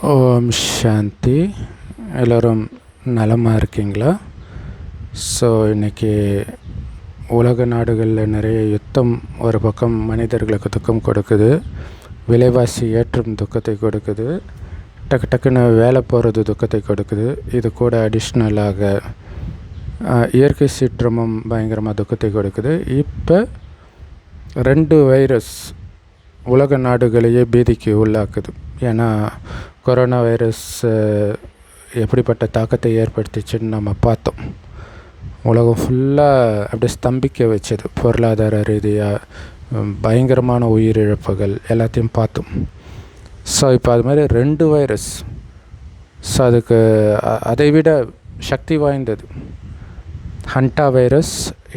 ஓம் சாந்தி. எல்லோரும் நலமாக இருக்கீங்களா? ஸோ இன்றைக்கி உலக நாடுகளில் நிறைய யுத்தம் ஒரு பக்கம் மனிதர்களுக்கு துக்கம் கொடுக்குது, விலைவாசி ஏற்றும் துக்கத்தை கொடுக்குது, டக்கு டக்குன்னு வேலை போகிறது துக்கத்தை கொடுக்குது. இது கூட அடிஷ்னலாக இயற்கை சீற்றமும் பயங்கரமாக துக்கத்தை கொடுக்குது. இப்போ 2 வைரஸ் உலக நாடுகளையே பீதிக்கு உள்ளாக்குது. ஏன்னா கொரோனா வைரஸ் எப்படிப்பட்ட தாக்கத்தை ஏற்படுத்திச்சுன்னு நம்ம பார்த்தோம். உலகம் ஃபுல்லாக அப்படியே ஸ்தம்பிக்க வச்சது. பொருளாதார ரீதியாக பயங்கரமான உயிரிழப்புகள் எல்லாத்தையும் பார்த்தோம். ஸோ இப்போ அது மாதிரி 2 வைரஸ், ஸோ அதுக்கு அதை விட சக்தி வாய்ந்தது ஹண்டா வைரஸ்,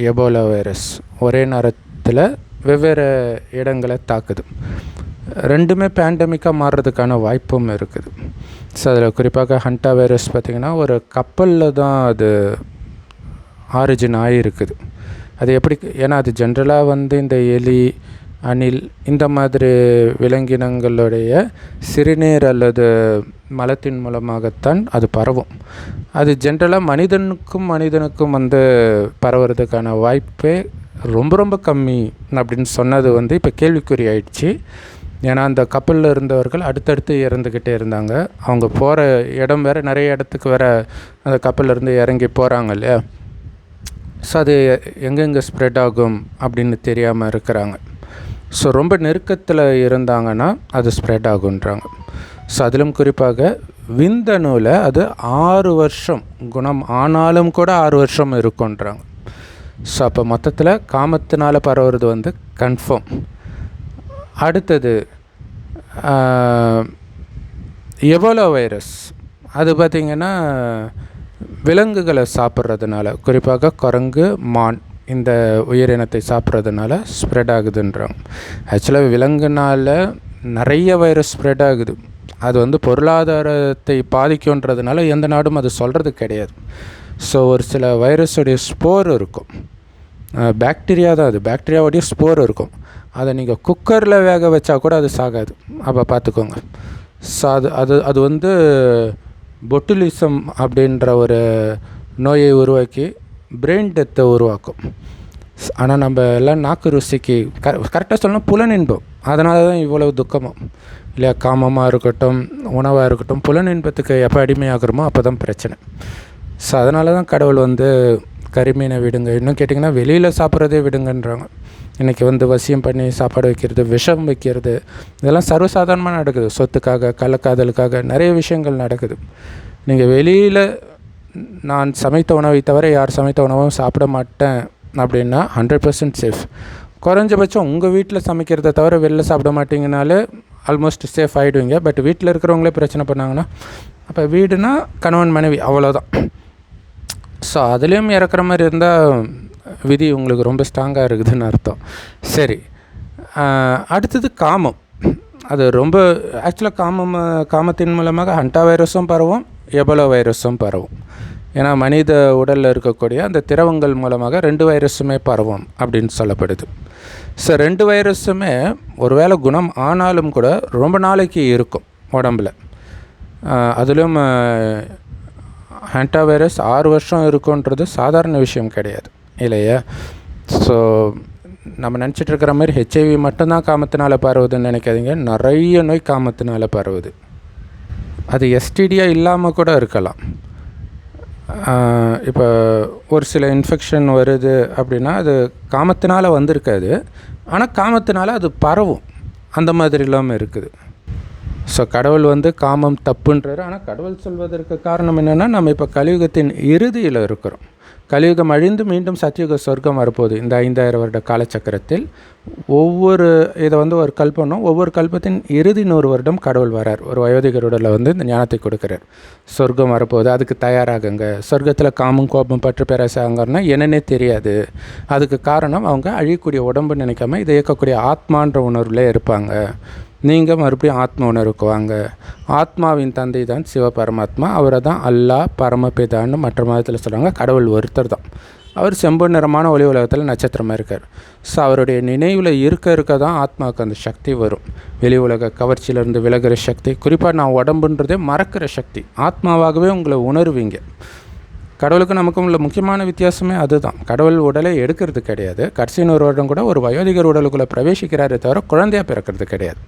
எபோலா வைரஸ் ஒரே நேரத்தில் வெவ்வேறு இடங்களை தாக்குது. 2மே பேண்டமிக்காக மாறுறதுக்கான வாய்ப்பும் இருக்குது. ஸோ அதில் குறிப்பாக ஹண்டா வைரஸ் பார்த்திங்கன்னா ஒரு கப்பலில் தான் அது ஆரிஜின் ஆகிருக்குது. அது எப்படி, ஏன்னா அது ஜென்ரலாக இந்த எலி, அணில் இந்த மாதிரி விலங்கினங்களுடைய சிறுநீர் அல்லது மலத்தின் மூலமாகத்தான் அது பரவும். அது ஜென்ரலாக மனிதனுக்கும் பரவுறதுக்கான வாய்ப்பே ரொம்ப ரொம்ப கம்மி அப்படின்னு சொன்னது இப்போ கேள்விக்குறி ஆயிடுச்சு. ஏன்னா அந்த கப்பலில் இருந்தவர்கள் அடுத்தடுத்து இறந்துக்கிட்டே இருந்தாங்க. அவங்க போகிற இடம் வேறு, நிறைய இடத்துக்கு வேறு அந்த கப்பலிருந்து இறங்கி போகிறாங்க இல்லையா? ஸோ அது எங்கெங்கே ஸ்ப்ரெட் ஆகும் அப்படின்னு தெரியாமல் இருக்கிறாங்க. ஸோ ரொம்ப நெருக்கத்தில் இருந்தாங்கன்னா அது ஸ்ப்ரெட் ஆகுன்றாங்க. ஸோ அதிலும் குறிப்பாக விந்தணுவில் அது 6 வருஷம் குணம் ஆனாலும் கூட 6 வருஷம் இருக்குன்றாங்க. ஸோ அப்போ மொத்தத்தில் காமத்தினால் பரவுறது கன்ஃபார்ம். அடுத்தது எபோலா வைரஸ். அது பார்த்திங்கன்னா விலங்குகளை சாப்பிட்றதுனால, குறிப்பாக குரங்கு, மான் இந்த உயிரினத்தை சாப்பிட்றதுனால ஸ்ப்ரெட் ஆகுதுன்றாங்க. ஆக்சுவலாக விலங்குனால் நிறைய வைரஸ் ஸ்ப்ரெட் ஆகுது. அது பொருளாதாரத்தை பாதிக்குன்றதுனால எந்த நாடும் அது சொல்கிறது கிடையாது. ஸோ ஒரு சில வைரஸுடைய ஸ்போர் இருக்கும், பாக்டீரியா தான், அது பாக்டீரியாவுடைய ஸ்போர் இருக்கும். அதை நீங்கள் குக்கரில் வேக வச்சா கூட அது சாகாது. அப்போ பார்த்துக்கோங்க. ஸோ அது பொட்டுலிசம் அப்படின்ற ஒரு நோயை உருவாக்கி பிரெயின் டெத்தை உருவாக்கும். ஆனால் நம்ம எல்லாம் நாக்கு ருசிக்கு கரெக்டாக சொல்லணும் புலனின்பம், அதனால தான் இவ்வளவு துக்கமும் இல்லையா? காமமாக இருக்கட்டும், உணவாக இருக்கட்டும், புலனின்பத்துக்கு எப்போ அடிமையாகிறோமோ அப்போ தான் பிரச்சனை. ஸோ அதனால தான் கடவுள் கரிமீனை விடுங்க, இன்னும் கேட்டிங்கன்னா வெளியில் சாப்பிட்றதே விடுங்கன்றாங்க. இன்றைக்கி வசியம் பண்ணி சாப்பாடு வைக்கிறது, விஷம் வைக்கிறது, இதெல்லாம் சர்வசாதாரணமாக நடக்குது. சொத்துக்காக, கள்ளக்காதலுக்காக நிறைய விஷயங்கள் நடக்குது. நீங்கள் வெளியில் நான் சமைத்த உணவை தவிர யார் சமைத்த உணவும் சாப்பிட மாட்டேன் அப்படின்னா 100% சேஃப். குறைஞ்சபட்சம் உங்கள் வீட்டில் சமைக்கிறத தவிர வெளில சாப்பிட மாட்டிங்கனாலே ஆல்மோஸ்ட் சேஃப் ஆகிடுவீங்க. பட் வீட்டில் இருக்கிறவங்களே பிரச்சனை பண்ணாங்கன்னா அப்போ வீடுனா கணவன் மனைவி அவ்வளோதான். ஸோ அதுலேயும் இறக்குற மாதிரி இருந்தால் விதி உங்களுக்கு ரொம்ப ஸ்ட்ராங்காக இருக்குதுன்னு அர்த்தம். சரி, அடுத்தது காமம். அது ரொம்ப ஆக்சுவலாக காமத்தின் மூலமாக ஹண்டா வைரஸும் பரவும், எபோலா வைரஸும் பரவும். ஏன்னா மனித உடலில் இருக்கக்கூடிய அந்த திரவங்கள் மூலமாக 2 வைரஸுமே பரவும் அப்படின்னு சொல்லப்படுது. ஸோ 2 வைரஸுமே ஒருவேளை குணம் ஆனாலும் கூட ரொம்ப நாளைக்கு இருக்கும் உடம்பில். அதுலேயும் ஹண்டா வைரஸ் 6 வருஷம் இருக்குன்றது சாதாரண விஷயம் கிடையாது இல்லையா? ஸோ நம்ம நினச்சிட்ருக்கிற மாதிரி ஹெச்ஐவி மட்டும்தான் காமத்தினால் பரவுதுன்னு நினைக்காதீங்க. நிறைய நோய் காமத்தினால் பரவுது. அது எஸ்டிடியாக இல்லாமல் கூட இருக்கலாம். இப்போ ஒரு சில இன்ஃபெக்ஷன் வருது அப்படின்னா அது காமத்தினால் வந்திருக்காது, ஆனால் காமத்தினால் அது பரவும். அந்த மாதிரி இல்லாமல் இருக்குது. ஸோ கடவுள் காமம் தப்புன்றார். ஆனால் கடவுள் சொல்வதற்கு காரணம் என்னென்னா, நம்ம இப்போ கலியுகத்தின் இறுதியில் இருக்கிறோம். கலியுகம் அழிந்து மீண்டும் சத்தியுக சொர்க்கம் வரப்போகுது. இந்த 5000 வருட காலச்சக்கரத்தில் ஒவ்வொரு இதை ஒரு கல்பனும், ஒவ்வொரு கல்பத்தின் இறுதி 100 வருடம் கடவுள் வரார். ஒரு வயோதிகருடல இந்த ஞானத்தை கொடுக்குறார். சொர்க்கம் வரப்போகுது, அதுக்கு தயாராகுங்க. சொர்க்கத்தில் காமம், கோபம், பற்று பேராசாங்கன்னா என்னன்னே தெரியாது. அதுக்கு காரணம் அவங்க அழியக்கூடிய உடம்பு நினைக்காம இதை இயக்கக்கூடிய ஆத்மான்ற உணர்வுலே இருப்பாங்க. நீங்கள் மறுபடியும் ஆத்ம உணர்வுக்கு வாங்க. ஆத்மாவின் தந்தை தான் சிவ பரமாத்மா, அவரை தான் அல்லாஹ் பரமபிதான்னு மற்ற மதத்தில் சொல்கிறாங்க. கடவுள் ஒருத்தர் தான். அவர் செம்பு நிறமான ஒளி உலகத்தில் நட்சத்திரமாக இருக்கார். ஸோ அவருடைய நினைவில் இருக்க தான் ஆத்மாவுக்கு அந்த சக்தி வரும். வெளி உலக கவர்ச்சியிலேருந்து விலகிற சக்தி, குறிப்பாக நான் உடம்புன்றதே மறக்கிற சக்தி. ஆத்மாவாகவே உங்களை உணர்வீங்க. கடவுளுக்கு நமக்கும் உள்ள முக்கியமான வித்தியாசமே அதுதான். கடவுள் உடலை எடுக்கிறது கிடையாது. கடைசி 100 வருடம் கூட ஒரு வயோதிகர் உடலுக்குள்ளே பிரவேசிக்கிறாரே தவிர குழந்தையாக பிறக்கிறது கிடையாது.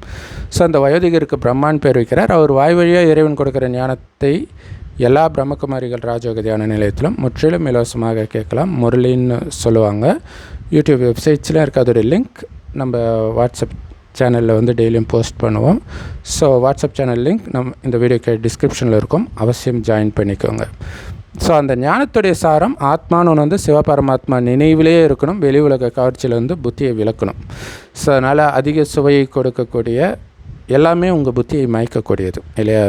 ஸோ அந்த வயோதிகருக்கு பிரம்மான் பேர் வைக்கிறார். அவர் வாய் வழியாக இறைவன் கொடுக்குற ஞானத்தை எல்லா பிரம்மகுமாரிகள் ராஜயோக தியான நிலையத்திலும் முற்றிலும் இலவசமாக கேட்கலாம். முரளின்னு சொல்லுவாங்க. யூடியூப் வெப்சைட்ஸ்லாம் இருக்குது. அதோடைய லிங்க் நம்ம வாட்ஸ்அப் சேனலில் டெய்லியும் போஸ்ட் பண்ணுவோம். ஸோ வாட்ஸ்அப் சேனல் லிங்க் இந்த வீடியோக்கு டிஸ்கிரிப்ஷனில் இருக்கும். அவசியம் ஜாயின் பண்ணிக்கோங்க. ஸோ அந்த ஞானத்துடைய சாரம் ஆத்மான்னு ஒன்று சிவபரமாத்மா நினைவிலே இருக்கணும். வெளி உலக கவர்ச்சியிலேருந்து புத்தியை விளக்கணும். ஸோ அதனால் அதிக சுவையை கொடுக்கக்கூடிய எல்லாமே உங்கள் புத்தியை மயக்கக்கூடியது இல்லையா?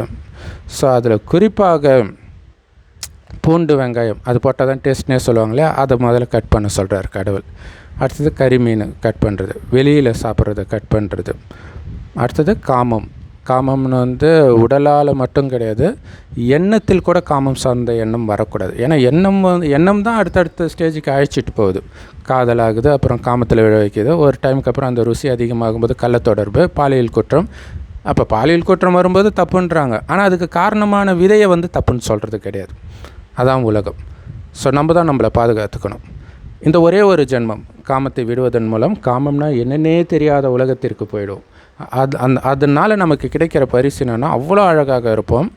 ஸோ அதில் குறிப்பாக பூண்டு வெங்காயம் அது போட்டால் தான் டேஸ்ட்னே சொல்லுவாங்க இல்லையா? அதை முதல்ல கட் பண்ண சொல்கிறார் கடவுள். அடுத்தது கறிமீன் கட் பண்ணுறது, வெளியில் சாப்பிட்றத கட் பண்ணுறது. அடுத்தது காமம்னு உடலால் மட்டும் கிடையாது, எண்ணத்தில் கூட காமம் சார்ந்த எண்ணம் வரக்கூடாது. ஏன்னா எண்ணம் தான் அடுத்தடுத்த ஸ்டேஜுக்கு அழைச்சிட்டு போகுது. காதலாகுது, அப்புறம் காமத்தில் விழ வைக்கிது. ஒரு டைமுக்கு அப்புறம் அந்த ருசி அதிகமாகும்போது கள்ளத்தொடர்பு, பாலியல் குற்றம். அப்போ பாலியல் குற்றம் வரும்போது தப்புன்றாங்க. ஆனால் அதுக்கு காரணமான விதையை தப்புன்னு சொல்கிறது கிடையாது. அதான் உலகம். ஸோ நம்ம தான் நம்மளை பாதுகாத்துக்கணும். இந்த ஒரே ஒரு ஜென்மம் காமத்தை விடுவதன் மூலம் காமம்னா என்னன்னே தெரியாத உலகத்திற்கு போயிடும். அதனால் நமக்கு கிடைக்கிற பரிசு என்னன்னா, அவ்வளோ அழகாக இருப்போம்,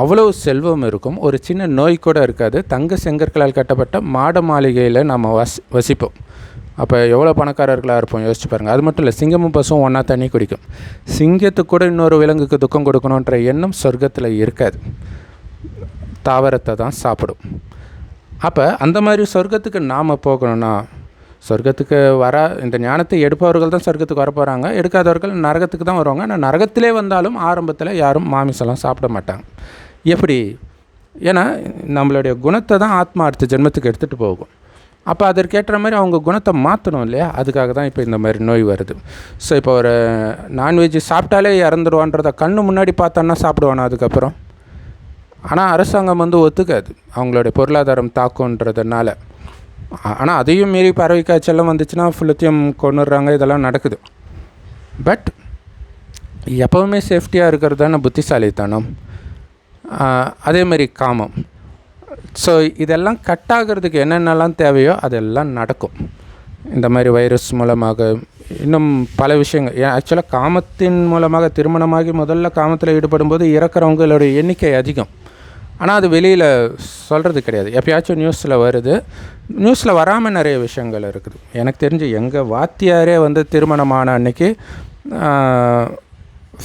அவ்வளோ செல்வம் இருக்கும், ஒரு சின்ன நோய் கூட இருக்காது. தங்க செங்கற்களால் கட்டப்பட்ட மாட மாளிகையில் நம்ம வசிப்போம். அப்போ எவ்வளோ பணக்காரர்களாக இருப்போம் யோசிச்சு பாருங்கள். அது மட்டும் இல்லை, சிங்கமும் பசுவும் ஒன்றா தண்ணி குடிக்கும். சிங்கத்துக்கு கூட இன்னொரு விலங்குக்கு துக்கம் கொடுக்கணுன்ற எண்ணம் சொர்க்கத்தில் இருக்காது. தாவரத்தை தான் சாப்பிடும். அப்போ அந்த மாதிரி சொர்க்கத்துக்கு நாம் போகணும்னா, சொர்க்கத்துக்கு இந்த ஞானத்தை எடுப்பவர்கள் தான் சொர்க்கத்துக்கு வரப்போகிறாங்க. எடுக்காதவர்கள் நரகத்துக்கு தான் வருவாங்க. ஆனால் நரகத்திலே வந்தாலும் ஆரம்பத்தில் யாரும் மாமிசெல்லாம் சாப்பிட மாட்டாங்க. எப்படி? ஏன்னா நம்மளுடைய குணத்தை தான் ஆத்மா அடுத்த ஜென்மத்துக்கு எடுத்துகிட்டு போகும். அப்போ அதற்கேற்ற மாதிரி அவங்க குணத்தை மாற்றணும் இல்லையா? அதுக்காக தான் இப்போ இந்த மாதிரி நோய் வருது. ஸோ இப்போ ஒரு நான்வெஜ் சாப்பிட்டாலே இறந்துடுவான்றதை கண்ணு முன்னாடி பார்த்தோன்னா சாப்பிடுவானா அதுக்கப்புறம்? ஆனால் அரசாங்கம் ஒத்துக்காது, அவங்களுடைய பொருளாதாரம் தாக்குன்றதுனால. ஆனால் அதையும் மீறி பறவை காய்ச்சல்லாம் வந்துச்சுன்னா ஃபுல்லத்தையும் கொண்டுடுறாங்க. இதெல்லாம் நடக்குது. பட் எப்போவுமே சேஃப்டியாக இருக்கிறது தானே புத்திசாலித்தனம். அதேமாரி காமம். ஸோ இதெல்லாம் கட் ஆகிறதுக்கு என்னென்னலாம் தேவையோ அதெல்லாம் நடக்கும். இந்த மாதிரி வைரஸ் மூலமாக இன்னும் பல விஷயங்கள். ஆக்சுவலாக காமத்தின் மூலமாக திருமணமாகி முதல்ல காமத்தில் ஈடுபடும்போது இறக்குறவங்களுடைய எண்ணிக்கை அதிகம். ஆனால் அது வெளியில் சொல்கிறது கிடையாது. எப்பயாச்சும் நியூஸில் வருது. நியூஸில் வராமல் நிறைய விஷயங்கள் இருக்குது. எனக்கு தெரிஞ்சு எங்கள் வாத்தியாரே திருமணமான அன்னைக்கு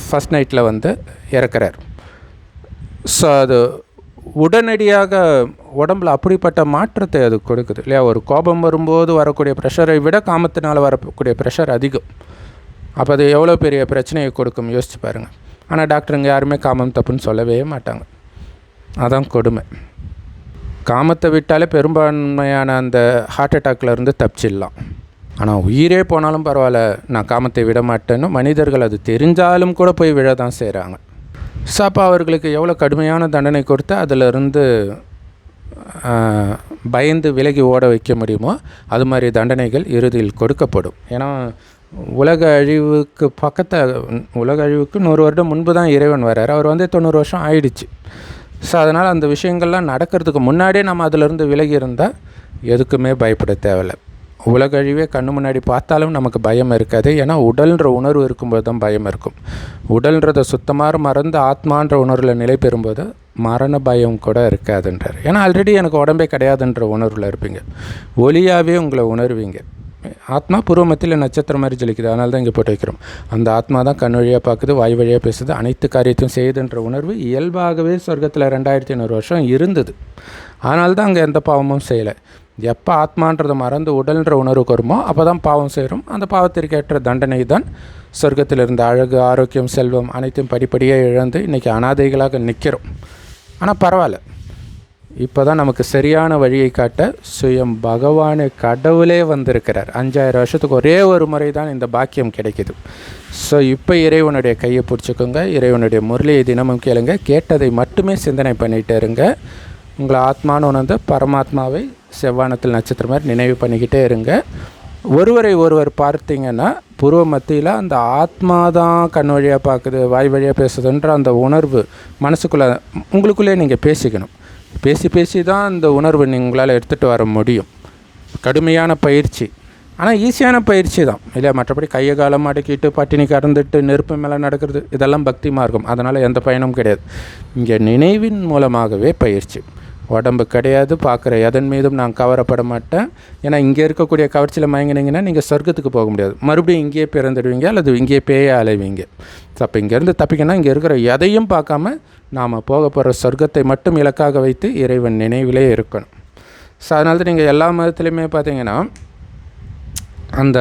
ஃபஸ்ட் நைட்டில் இறக்குறார். ஸோ அது உடனடியாக உடம்பில் அப்படிப்பட்ட மாற்றத்தை அது கொடுக்குது இல்லையா? ஒரு கோபம் வரும்போது வரக்கூடிய ப்ரெஷரை விட காமத்தினால் வரக்கூடிய ப்ரெஷர் அதிகம். அப்போ அது எவ்வளோ பெரிய பிரச்சனையை கொடுக்கும் யோசிச்சு பாருங்கள். ஆனால் டாக்டருங்க யாருமே காமம் தப்புன்னு சொல்லவே மாட்டாங்க. அதான் கொடுமை. காமத்தை விட்டாலே பெரும்பான்மையான அந்த ஹார்ட் அட்டாக்லேருந்து தப்பிச்சிடலாம். ஆனால் உயிரே போனாலும் பரவாயில்ல, நான் காமத்தை விட மாட்டேன்னு மனிதர்கள் அது தெரிஞ்சாலும் கூட போய் விழ தான் செய்கிறாங்க. ஸோ அப்போ அவர்களுக்கு எவ்வளோ கடுமையான தண்டனை கொடுத்து அதிலிருந்து பயந்து விலகி ஓட வைக்க முடியுமோ அது மாதிரி தண்டனைகள் இறுதியில் கொடுக்கப்படும். ஏன்னா உலக அழிவுக்கு 100 வருடம் முன்பு தான் இறைவன் வர்றார். அவர் 90 வருஷம் ஆயிடுச்சு. ஸோ அதனால் அந்த விஷயங்கள்லாம் நடக்கிறதுக்கு முன்னாடியே நம்ம அதிலிருந்து விலகி இருந்தால் எதுக்குமே பயப்பட தேவையில்லை. உலக அழிவே கண்ணு முன்னாடி பார்த்தாலும் நமக்கு பயம் இருக்காது. ஏன்னா உடல்ன்ற உணர்வு இருக்கும்போது தான் பயம் இருக்கும். உடல்ன்றதை சுத்தமாக மறந்து ஆத்மான்ற உணர்வில் நிலை பெறும்போது மரண பயம் கூட இருக்காதுன்றார். ஏன்னா ஆல்ரெடி எனக்கு உடம்பே கிடையாதுன்ற உணர்வில் இருப்பீங்க. ஒளியாகவே உங்களை உணர்வீங்க. ஆத்மா பூர்வ மத்தியில் நட்சத்திரம் மாதிரி ஜலிக்குது. அதனால தான் இங்கே போட்டு வைக்கிறோம். அந்த ஆத்மா தான் கண் வழியாக பார்க்குது, வாய் வழியாக பேசுது, அனைத்து காரியத்தையும் செய்யுதுன்ற உணர்வு இயல்பாகவே சொர்க்கத்தில் 2500 வருஷம் இருந்தது. அதனால தான் அங்கே எந்த பாவமும் செய்யலை. எப்போ ஆத்மான்றதை மறந்து உடல்ன்ற உணர்வுக்கு வருமோ அப்போ தான் பாவம் செய்கிறோம். அந்த பாவத்திற்கு ஏற்ற தண்டனை தான் சொர்க்கத்தில் இருந்த அழகு, ஆரோக்கியம், செல்வம் அனைத்தையும் படிப்படியாக இழந்து இன்றைக்கி அனாதைகளாக நிற்கிறோம். ஆனால் பரவாயில்ல, இப்போ தான் நமக்கு சரியான வழியை காட்ட சுயம் பகவானே கடவுளே வந்திருக்கிறார். 5000 வருஷத்துக்கு ஒரே ஒரு முறை தான் இந்த பாக்கியம் கிடைக்கிது. ஸோ இப்போ இறைவனுடைய கையை பிடிச்சிக்கோங்க. இறைவனுடைய முரளியை தினமும் கேளுங்க. கேட்டதை மட்டுமே சிந்தனை பண்ணிகிட்டே இருங்க. உங்களை ஆத்மான்னு உணர்ந்து பரமாத்மாவை செவ்வானத்தில் நட்சத்திரம் மாதிரி நினைவு பண்ணிக்கிட்டே இருங்க. ஒருவரை ஒருவர் பார்த்தீங்கன்னா பூர்வ மத்தியில் அந்த ஆத்மா தான் கண் வழியாக பார்க்குது, வாய் வழியாக பேசுதுன்ற அந்த உணர்வு மனசுக்குள்ளே உங்களுக்குள்ளே நீங்கள் பேசிக்கணும். பேசி தான் அந்த உணர்வு உங்களால் எடுத்துகிட்டு வர முடியும். கடுமையான பயிற்சி, ஆனால் ஈஸியான பயிற்சி தான் இல்லையா. மற்றபடி கையை காலம் அடக்கிட்டு பட்டினி கடந்துட்டு நெருப்பு மேலே நடக்கிறது இதெல்லாம் பக்தி மார்க்கம், அதனால் எந்த பயனும் கிடையாது. இங்கே நினைவின் மூலமாகவே பயிற்சி. உடம்பு கிடையாது, பார்க்குற எதன் மீதும் நான் கவரப்பட மாட்டேன். ஏன்னா இங்கே இருக்கக்கூடிய கவர்ச்சியில் மயங்கினீங்கன்னா நீங்கள் சொர்க்கத்துக்கு போக முடியாது, மறுபடியும் இங்கேயே பிறந்துடுவீங்க அல்லது இங்கேயே பேய அலைவீங்க. ஸோ அப்போ இங்கேருந்து தப்பிக்கணும், இங்கே இருக்கிற எதையும் பார்க்காம நாம் போக போகிற சொர்க்கத்தை மட்டும் இலக்காக வைத்து இறைவன் நினைவிலே இருக்கணும். ஸோ அதனால தான் நீங்கள் எல்லா மதத்துலேயுமே பார்த்தீங்கன்னா அந்த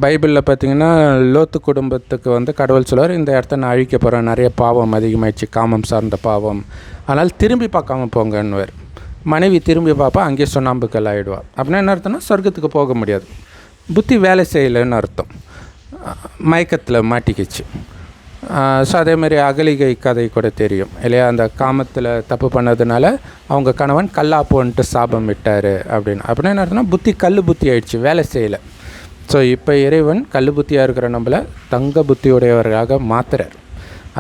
பைபிளில் பார்த்திங்கன்னா லோத்து குடும்பத்துக்கு கடவுள் சொல்வார், இந்த இடத்த நான் அழிக்க போகிறேன், நிறைய பாவம் அதிகமாகிடுச்சு, காமம் சார்ந்த பாவம், அதனால் திரும்பி பார்க்காம போங்கன்னுவார். மனைவி திரும்பி பார்ப்பா, அங்கேயே சுண்ணாம்புக்கல் ஆகிடுவாள். அப்படின்னா என்ன அர்த்தம்னா சொர்க்கத்துக்கு போக முடியாது, புத்தி வேலை செய்யலைன்னு அர்த்தம், மயக்கத்தில் மாட்டிக்கிச்சு. ஸோ அதேமாதிரி அகலிகை கதை கூட தெரியும் இல்லையா. அந்த காமத்தில் தப்பு பண்ணதுனால அவங்க கணவன் கல்லாப்போன்ட்டு சாபம் விட்டார் அப்படின்னா என்ன அர்த்தம்னா புத்தி புத்தி ஆயிடுச்சு, வேலை செய்யலை. ஸோ இப்போ இறைவன் புத்தியாக இருக்கிற நம்மளை தங்க புத்தியுடையவர்களாக மாற்றுறார்.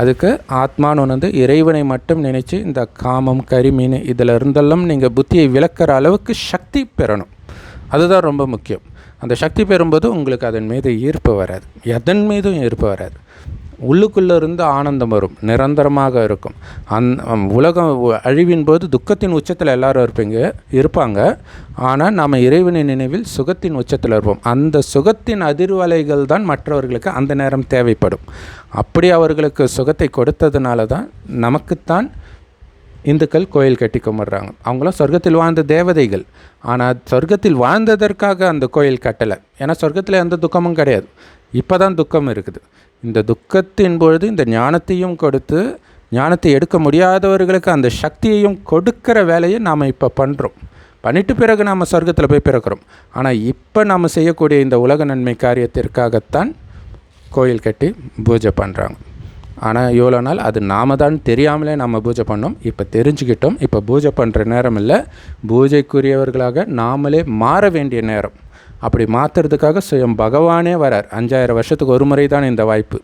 அதுக்கு ஆத்மான்னு இறைவனை மட்டும் நினச்சி இந்த காமம் கரிமீன் இதில் இருந்தெல்லாம் நீங்கள் புத்தியை விளக்குற அளவுக்கு சக்தி பெறணும். அதுதான் ரொம்ப முக்கியம். அந்த சக்தி பெறும்போது உங்களுக்கு அதன் மீது ஈர்ப்பு வராது, எதன் மீதும் ஈர்ப்பு வராது. உள்ளுக்குள்ளே இருந்து ஆனந்தம் வரும், நிரந்தரமாக இருக்கும். உலகம் அழிவின் போது துக்கத்தின் உச்சத்தில் எல்லோரும் இருப்பாங்க. ஆனால் நாம் இறைவனின் நினைவில் சுகத்தின் உச்சத்தில் இருப்போம். அந்த சுகத்தின் அதிர்வலைகள் தான் மற்றவர்களுக்கு அந்த நேரம் தேவைப்படும். அப்படி அவர்களுக்கு சுகத்தை கொடுத்ததுனால தான் நமக்குத்தான் இந்துக்கள் கோயில் கட்டி கும்பிட்றாங்க. அவங்களாம் சொர்க்கத்தில் வாழ்ந்த தேவதைகள், ஆனால் சொர்க்கத்தில் வாழ்ந்ததற்காக அந்த கோயில் கட்டலை. ஏன்னா சொர்க்கத்தில் எந்த துக்கமும் கிடையாது, இப்போ தான் துக்கம் இருக்குது. இந்த துக்கத்தின் பொழுது இந்த ஞானத்தையும் கொடுத்து, ஞானத்தை எடுக்க முடியாதவர்களுக்கு அந்த சக்தியையும் கொடுக்கிற வேலையை நாம் இப்போ பண்ணுறோம். பண்ணிட்டு பிறகு நாம் சொர்க்கத்தில் போய் பிறக்கிறோம். ஆனால் இப்போ நாம் செய்யக்கூடிய இந்த உலக நன்மை காரியத்திற்காகத்தான் கோயில் கட்டி பூஜை பண்ணுறாங்க. ஆனால் இவ்வளோ நாள் அது நாம் தான் தெரியாமலே நம்ம பூஜை பண்ணோம். இப்போ தெரிஞ்சுக்கிட்டோம். இப்போ பூஜை பண்ணுற நேரம் இல்லை, பூஜைக்குரியவர்களாக நாமளே மாற வேண்டிய நேரம். அப்படி மாற்றுறதுக்காக சுயம் பகவானே வரார். 5000 வருஷத்துக்கு ஒரு முறை தான் இந்த வாய்ப்பு.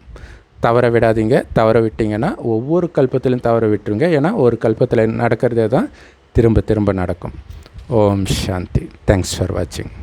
தவற விடாதீங்க. தவற விட்டிங்கன்னா ஒவ்வொரு கல்பத்திலும் தவற விட்டுருங்க. ஏன்னா ஒரு கல்பத்தில் நடக்கிறதே தான் திரும்ப திரும்ப நடக்கும். ஓம் சாந்தி. தேங்க்ஸ் ஃபார் வாட்சிங்.